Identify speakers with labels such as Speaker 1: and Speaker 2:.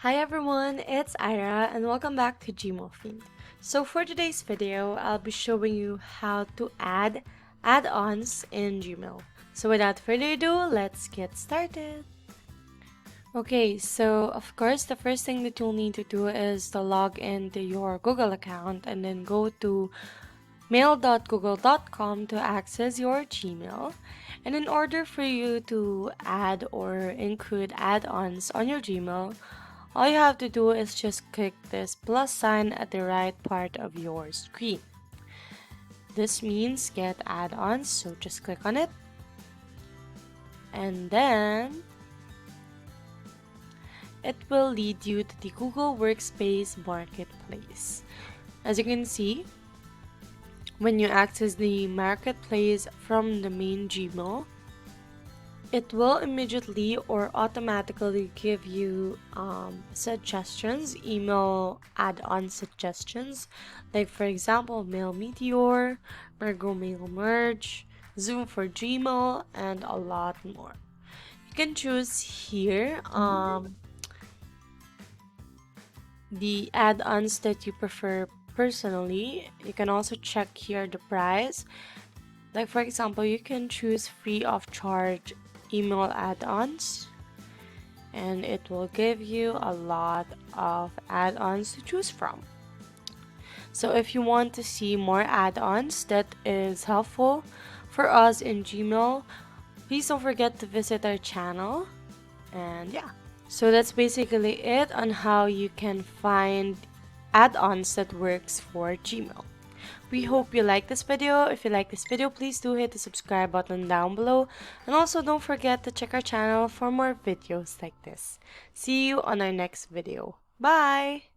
Speaker 1: Hi everyone, it's Ira and welcome back to gmailfiend. So for today's video, I'll be showing you how to add add-ons in Gmail. So without further ado, let's get started. Okay, so of course the first thing that you'll need to do is to log into your Google account and then go to mail.google.com to access your Gmail. And in order for you to add or include add-ons on your Gmail, all you have to do is just click this plus sign at the right part of your screen. This means get add-ons, so just click on it. And then it will lead you to the Google Workspace Marketplace. As you can see, when you access the marketplace from the main Gmail, it will immediately or automatically give you suggestions, email add-on suggestions, like for example, Mail Meteor, Mergo Mail Merge, Zoom for Gmail, and a lot more. You can choose here the add-ons that you prefer personally. You can also check here the price. Like for example, you can choose free of charge email add-ons, and it will give you a lot of add-ons to choose from. So if you want to see more add-ons that is helpful for us in Gmail, please don't forget to visit our channel. And yeah, so that's basically it on how you can find add-ons that works for Gmail. We hope you like this video. If you like this video, please do hit the subscribe button down below. And also don't forget to check our channel for more videos like this. See you on our next video. Bye!